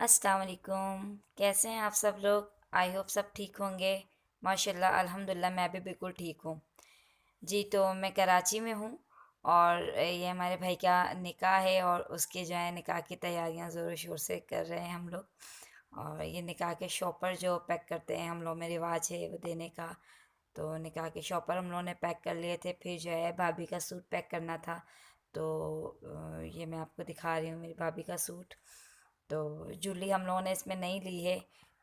अस्सलाम वालेकुम। कैसे हैं आप सब लोग? आई होप सब ठीक होंगे। माशाल्लाह अल्हम्दुलिल्लाह मैं भी बिल्कुल ठीक हूँ। जी, तो मैं कराची में हूँ और ये हमारे भाई का निकाह है और उसके जो है निकाह की तैयारियां ज़ोरों शोर से कर रहे हैं हम लोग। और ये निकाह के शॉपर जो पैक करते हैं हम लोग में रिवाज है वो देने का। तो निकाह के शॉपर हम लोगों ने पैक कर लिए थे, फिर जो है भाभी का सूट पैक करना था। तो ये मैं आपको दिखा रही हूँ मेरी भाभी का सूट। तो जूली हम लोगों ने इसमें नहीं ली है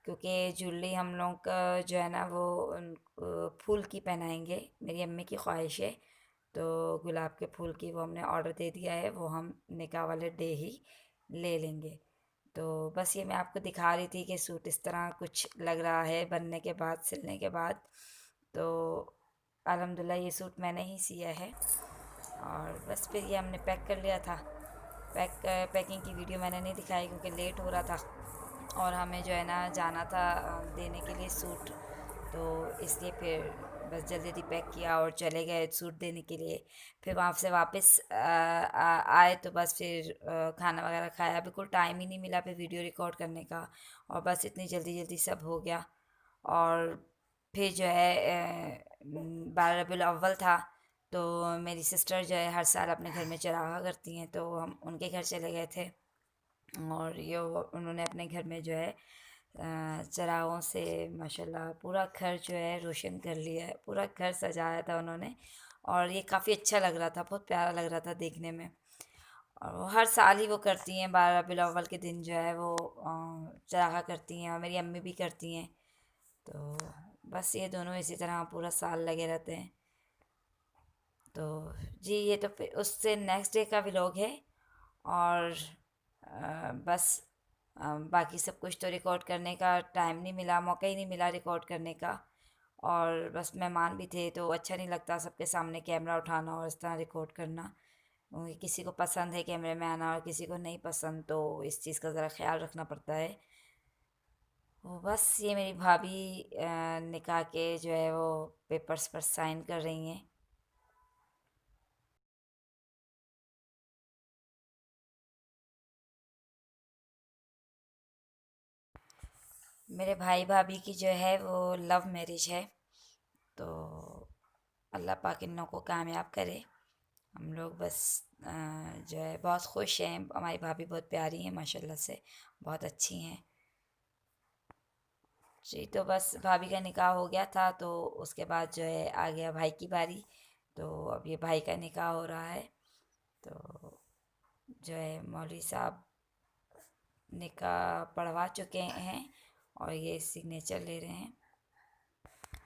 क्योंकि जूली हम लोग का जो है ना वो फूल की पहनाएंगे, मेरी अम्मी की ख्वाहिश है। तो गुलाब के फूल की वो हमने ऑर्डर दे दिया है, वो हम निकाह वाले डे ही ले लेंगे। तो बस ये मैं आपको दिखा रही थी कि सूट इस तरह कुछ लग रहा है बनने के बाद, सिलने के बाद। तो अल्हम्दुलिल्लाह ये सूट मैंने ही सिया है और बस फिर ये हमने पैक कर लिया था। पैकिंग की वीडियो मैंने नहीं दिखाई क्योंकि लेट हो रहा था और हमें जो है ना जाना था देने के लिए सूट। तो इसलिए फिर बस जल्दी जल्दी पैक किया और चले गए सूट देने के लिए। फिर वहाँ से वापस आए तो बस फिर खाना वगैरह खाया, बिल्कुल टाइम ही नहीं मिला फिर वीडियो रिकॉर्ड करने का। और बस इतनी जल्दी जल्दी सब हो गया। और फिर जो है 12 रबीउल अव्वल था। तो मेरी सिस्टर जो है हर साल अपने घर में चरागा करती हैं, तो हम उनके घर चले गए थे। और उन्होंने अपने घर में जो है चरागों से माशाल्लाह पूरा घर जो है रोशन कर लिया है, पूरा घर सजाया था उन्होंने। और ये काफ़ी अच्छा लग रहा था, बहुत प्यारा लग रहा था देखने में। और वो हर साल ही वो करती हैं, 12 रबीउल अव्वल के दिन जो है वो चरागा करती हैं और मेरी अम्मी भी करती हैं। तो बस ये दोनों इसी तरह पूरा साल लगे रहते हैं। तो जी, ये तो फिर उससे नेक्स्ट डे का व्लॉग है। और बस बाकी सब कुछ तो रिकॉर्ड करने का टाइम नहीं मिला, मौका ही नहीं मिला रिकॉर्ड करने का। और बस मेहमान भी थे तो अच्छा नहीं लगता सबके सामने कैमरा उठाना और इस तरह रिकॉर्ड करना, क्योंकि किसी को पसंद है कैमरे में आना और किसी को नहीं पसंद, तो इस चीज़ का ज़रा ख्याल रखना पड़ता है। वो बस ये मेरी भाभी निकाह के जो है वो पेपर्स पर साइन कर रही हैं। मेरे भाई भाभी की जो है वो लव मैरिज है। तो अल्लाह पाक इन लोगों को कामयाब करे। हम लोग बस जो है बहुत खुश हैं, हमारी भाभी बहुत प्यारी हैं माशाल्लाह से, बहुत अच्छी हैं। जी, तो बस भाभी का निकाह हो गया था तो उसके बाद जो है आ गया भाई की बारी। तो अब ये भाई का निकाह हो रहा है। तो जो है मौलवी साहब निकाह पढ़वा चुके हैं और ये सिग्नेचर ले रहे हैं।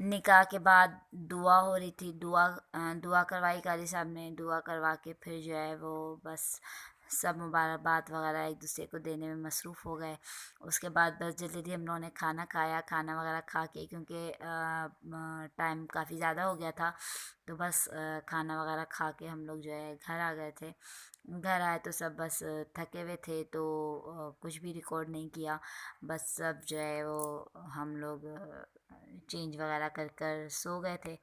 निकाह के बाद दुआ हो रही थी, दुआ करवाई कारी साहब ने। दुआ करवा के फिर जो है वो बस सब मुबारकबाद वगैरह एक दूसरे को देने में मसरूफ़ हो गए। उसके बाद बस जल्दी जल्दी हम लोगों ने खाना खाया, खाना वगैरह खा के क्योंकि टाइम काफ़ी ज़्यादा हो गया था। तो बस खाना वगैरह खा के हम लोग जो है घर आ गए थे। घर आए तो सब बस थके हुए थे तो कुछ भी रिकॉर्ड नहीं किया। बस सब जो है वो हम लोग चेंज वगैरह कर कर सो गए थे।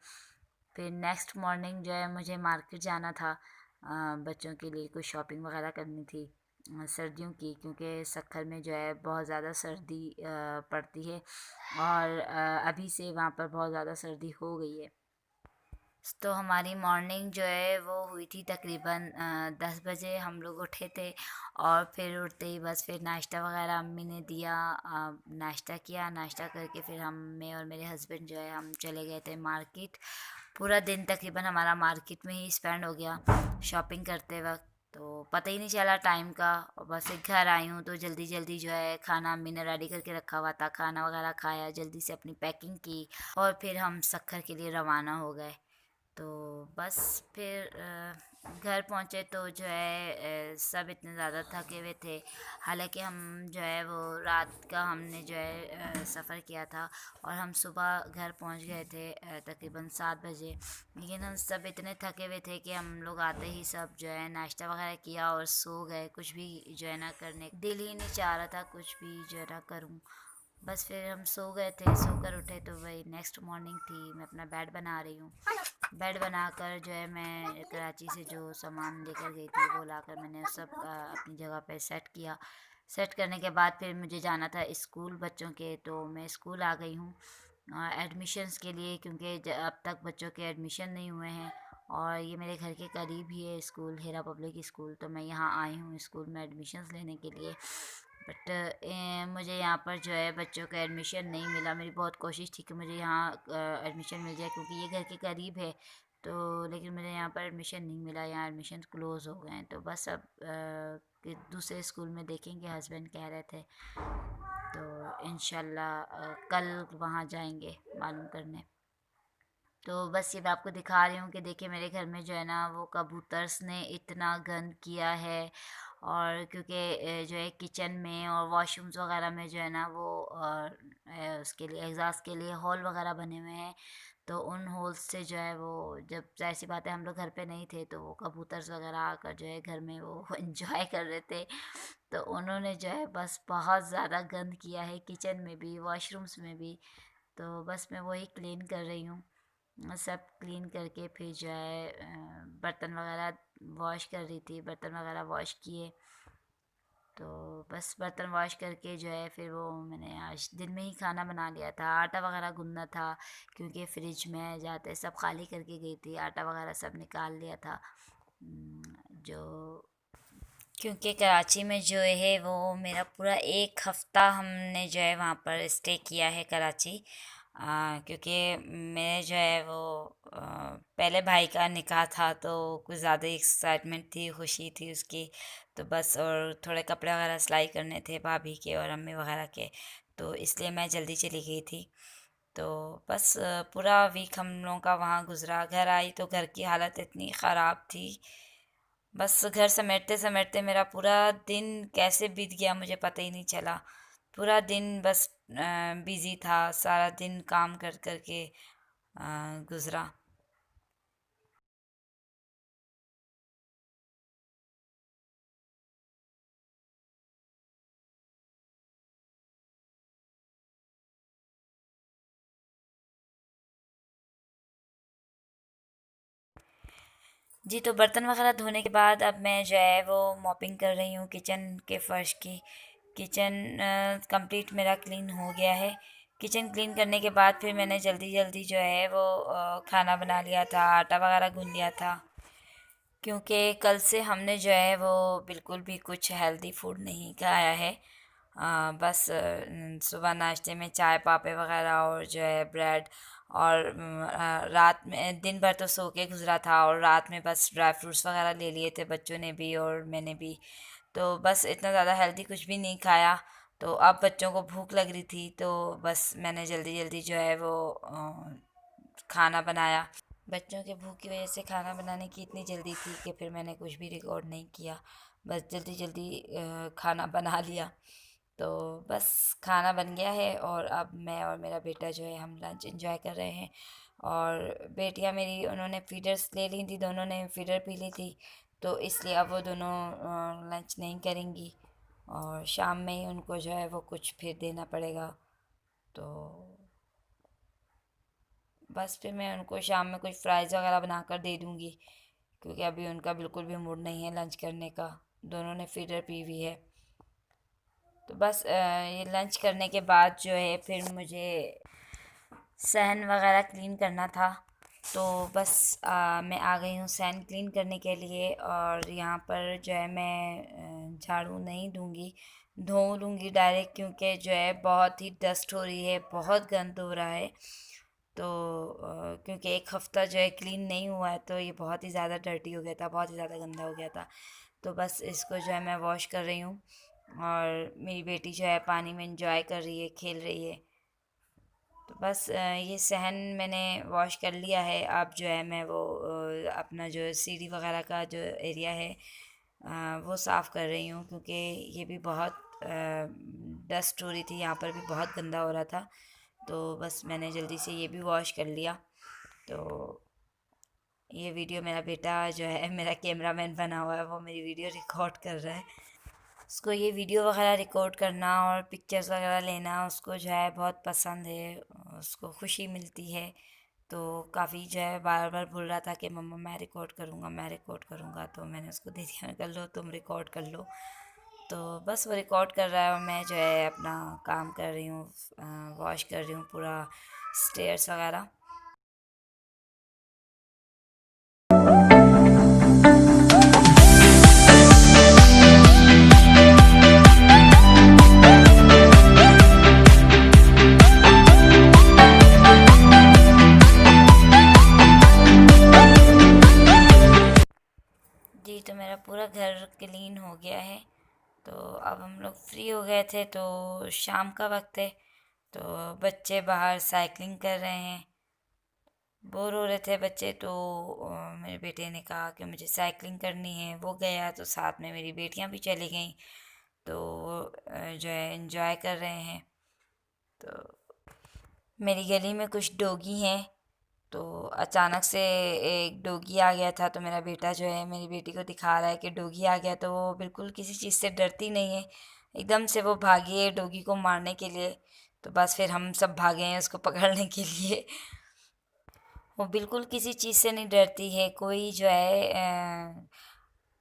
फिर नेक्स्ट मॉर्निंग जो है मुझे मार्केट जाना था, बच्चों के लिए कुछ शॉपिंग वगैरह करनी थी सर्दियों की, क्योंकि सक्खर में जो है बहुत ज़्यादा सर्दी पड़ती है और अभी से वहाँ पर बहुत ज़्यादा सर्दी हो गई है। तो हमारी मॉर्निंग जो है वो हुई थी तकरीबन 10 बजे हम लोग उठे थे। और फिर उठते ही बस फिर नाश्ता वगैरह अम्मी ने दिया, नाश्ता किया, नाश्ता करके फिर हम मैं और मेरे हस्बैंड जो है हम चले गए थे मार्केट। पूरा दिन तकरीबन हमारा मार्केट में ही स्पेंड हो गया शॉपिंग करते वक्त। तो पता ही नहीं चला टाइम का और बस एक घर आई हूँ तो जल्दी जल्दी जो है खाना अम्मी ने रेडी करके रखा हुआ था, खाना वगैरह खाया, जल्दी से अपनी पैकिंग की और फिर हम सक्खर के लिए रवाना हो गए। तो बस फिर घर पहुँचे तो जो है सब इतने ज़्यादा थके हुए थे। हालांकि हम जो है वो रात का हमने जो है सफ़र किया था और हम सुबह घर पहुँच गए थे तकरीबन 7 बजे। लेकिन हम सब इतने थके हुए थे कि हम लोग आते ही सब जो है नाश्ता वगैरह किया और सो गए। कुछ भी जो है ना करने दिल ही नहीं चाह रहा था, कुछ भी जो है ना करूँ। बस फिर हम सो गए थे, सोकर उठे तो वही नेक्स्ट मॉर्निंग थी, मैं अपना बेड बना रही हूँ। बेड बनाकर जो है मैं कराची से जो सामान लेकर गई थी वो लाकर मैंने सब अपनी जगह पे सेट किया। सेट करने के बाद फिर मुझे जाना था स्कूल बच्चों के, तो मैं स्कूल आ गई हूँ एडमिशन्स के लिए, क्योंकि अब तक बच्चों के एडमिशन नहीं हुए हैं। और ये मेरे घर के करीब ही है स्कूल, हेरा पब्लिक स्कूल, तो मैं यहाँ आई हूँ स्कूल में एडमिशन्स लेने के लिए। बट मुझे यहाँ पर जो है बच्चों का एडमिशन नहीं मिला। मेरी बहुत कोशिश थी कि मुझे यहाँ एडमिशन मिल जाए, क्योंकि ये घर के करीब है। तो लेकिन मुझे यहाँ पर एडमिशन नहीं मिला, यहाँ एडमिशन क्लोज़ हो गए हैं। तो बस अब कि दूसरे स्कूल में देखेंगे, हस्बैंड कह रहे थे। तो इंशाल्लाह कल वहाँ जाएंगे मालूम करने। तो बस ये मैं आपको दिखा रही हूँ कि देखिए मेरे घर में जो है ना वो कबूतर्स ने इतना गंद किया है। और क्योंकि जो है किचन में और वॉशरूम्स वगैरह में जो है ना वो उसके लिए एग्जॉस्ट के लिए हॉल वगैरह बने हुए हैं। तो उन होल्स से जो है वो, जब जाहिर सी बात है हम लोग घर पे नहीं थे, तो वो कबूतर्स वगैरह आकर जो है घर में वो एंजॉय कर रहे थे। तो उन्होंने जो है बस बहुत ज़्यादा गंद किया है किचन में भी, वॉशरूम्स में भी। तो बस मैं वही क्लीन कर रही हूँ। सब क्लीन करके फिर जो है बर्तन वगैरह वॉश कर रही थी, बर्तन वगैरह वॉश किए। तो बस बर्तन वॉश करके जो है फिर वो मैंने आज दिन में ही खाना बना लिया था। आटा वगैरह गूंदना था, क्योंकि फ्रिज में जाते सब खाली करके गई थी, आटा वगैरह सब निकाल लिया था। जो क्योंकि कराची में जो है वो मेरा पूरा एक हफ़्ता हमने जो है वहाँ पर स्टे किया है कराची। क्योंकि मैं जो है वो पहले भाई का निकाह था, तो कुछ ज़्यादा एक्साइटमेंट थी, खुशी थी उसकी। तो बस और थोड़े कपड़े वगैरह सिलाई करने थे भाभी के और अम्मी वगैरह के, तो इसलिए मैं जल्दी चली गई थी। तो बस पूरा वीक हम लोगों का वहाँ गुज़रा। घर आई तो घर की हालत इतनी ख़राब थी, बस घर समेटते समेटते मेरा पूरा दिन कैसे बीत गया मुझे पता ही नहीं चला। पूरा दिन बस बिज़ी था, सारा दिन काम कर कर के गुज़रा। जी, तो बर्तन वगैरह धोने के बाद अब मैं जो है वो मॉपिंग कर रही हूँ किचन के फ़र्श की। किचन कंप्लीट मेरा क्लीन हो गया है। किचन क्लीन करने के बाद फिर मैंने जल्दी जल्दी जो है वो खाना बना लिया था, आटा वगैरह गूँध लिया था। क्योंकि कल से हमने जो है वो बिल्कुल भी कुछ हेल्दी फूड नहीं खाया है। बस सुबह नाश्ते में चाय पापे वगैरह और जो है ब्रेड। और रात में दिन भर तो सो के गुज़रा था, और रात में बस ड्राई फ्रूट्स वगैरह ले लिए थे बच्चों ने भी और मैंने भी। तो बस इतना ज़्यादा हेल्दी कुछ भी नहीं खाया। तो अब बच्चों को भूख लग रही थी, तो बस मैंने जल्दी जल्दी जो है वो खाना बनाया। बच्चों के भूख की वजह से खाना बनाने की इतनी जल्दी थी कि फिर मैंने कुछ भी रिकॉर्ड नहीं किया। बस जल्दी जल्दी खाना बना लिया। तो बस खाना बन गया है, और अब मैं और मेरा बेटा जो है हम लंच एंजॉय कर रहे हैं। और बेटियां मेरी, उन्होंने फीडर्स ले ली थी, दोनों ने फीडर पी ली थी। तो इसलिए अब वो दोनों लंच नहीं करेंगी, और शाम में ही उनको जो है वो कुछ फिर देना पड़ेगा। तो बस फिर मैं उनको शाम में कुछ फ्राइज़ वगैरह बना कर दे दूँगी, क्योंकि अभी उनका बिल्कुल भी मूड नहीं है लंच करने का। दोनों ने फीडर पी हुई है। तो बस ये लंच करने के बाद जो है फिर मुझे सहन वगैरह क्लीन करना था। तो बस मैं आ गई हूँ सहन क्लीन करने के लिए, और यहाँ पर जो है मैं झाड़ू नहीं दूँगी, धो लूँगी डायरेक्ट, क्योंकि जो है बहुत ही डस्ट हो रही है, बहुत गंद हो रहा है। तो क्योंकि एक हफ़्ता जो है क्लीन नहीं हुआ है, तो ये बहुत ही ज़्यादा डर्टी हो गया था, बहुत ही ज़्यादा गंदा हो गया था। तो बस इसको जो है मैं वॉश कर रही हूँ। और मेरी बेटी जो है पानी में इंजॉय कर रही है, खेल रही है। तो बस ये सहन मैंने वॉश कर लिया है। अब जो है मैं वो अपना जो सीढ़ी वगैरह का जो एरिया है वो साफ़ कर रही हूँ, क्योंकि ये भी बहुत डस्ट हो रही थी, यहाँ पर भी बहुत गंदा हो रहा था। तो बस मैंने जल्दी से ये भी वॉश कर लिया। तो ये वीडियो मेरा बेटा जो है मेरा कैमरामैन बना हुआ है, वो मेरी वीडियो रिकॉर्ड कर रहा है। उसको ये वीडियो वगैरह रिकॉर्ड करना और पिक्चर्स वगैरह लेना उसको जो है बहुत पसंद है, उसको खुशी मिलती है। तो काफ़ी जो है बार बार बोल रहा था कि मम्मा मैं रिकॉर्ड करूँगा, मैं रिकॉर्ड करूँगा। तो मैंने उसको दे दिया, मैं कर लो तुम रिकॉर्ड कर लो। तो बस वो रिकॉर्ड कर रहा है और मैं जो है अपना काम कर रही हूँ, वॉश कर रही हूँ पूरा स्टेयर्स वगैरह। जी, तो मेरा पूरा घर क्लीन हो गया है। तो अब हम लोग फ्री हो गए थे, तो शाम का वक्त है। तो बच्चे बाहर साइकिलिंग कर रहे हैं, बोर हो रहे थे बच्चे। तो मेरे बेटे ने कहा कि मुझे साइकिलिंग करनी है, वो गया तो साथ में मेरी बेटियां भी चली गईं। तो जो है एंजॉय कर रहे हैं। तो मेरी गली में कुछ डॉगी हैं, तो अचानक से एक डॉगी आ गया था। तो मेरा बेटा जो है मेरी बेटी को दिखा रहा है कि डॉगी आ गया। तो वो बिल्कुल किसी चीज़ से डरती नहीं है, एकदम से वो भागी है डॉगी को मारने के लिए। तो बस फिर हम सब भागे हैं उसको पकड़ने के लिए। वो बिल्कुल किसी चीज़ से नहीं डरती है। कोई जो है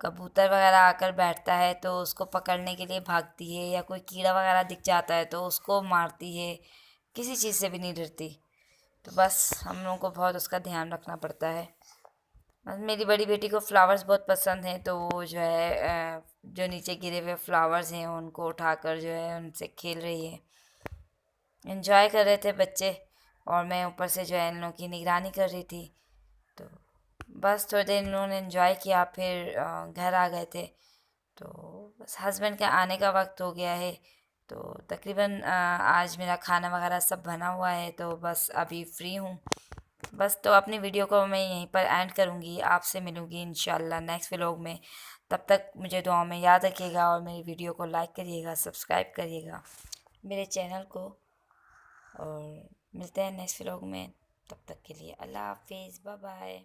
कबूतर वगैरह आकर बैठता है तो उसको पकड़ने के लिए भागती है, या कोई कीड़ा वगैरह दिख जाता है तो उसको मारती है, किसी चीज़ से भी नहीं डरती। तो बस हम लोगों को बहुत उसका ध्यान रखना पड़ता है। बस मेरी बड़ी बेटी को फ्लावर्स बहुत पसंद हैं, तो वो जो है जो नीचे गिरे हुए फ्लावर्स हैं उनको उठाकर जो है उनसे खेल रही है, एंजॉय कर रहे थे बच्चे। और मैं ऊपर से जो है इन लोगों की निगरानी कर रही थी। तो बस थोड़ी देर इन लोगों ने एंजॉय किया, फिर घर आ गए थे। तो बस हस्बैंड के आने का वक्त हो गया है। तो तकरीबन आज मेरा खाना वगैरह सब बना हुआ है, तो बस अभी फ्री हूँ। बस तो अपनी वीडियो को मैं यहीं पर एंड करूँगी, आपसे मिलूँगी इंशाल्लाह नेक्स्ट व्लॉग में। तब तक मुझे दुआ में याद रखिएगा और मेरी वीडियो को लाइक करिएगा, सब्सक्राइब करिएगा मेरे चैनल को। और मिलते हैं नेक्स्ट व्लॉग में, तब तक के लिए अल्लाह हाफिज़, बाय बाय।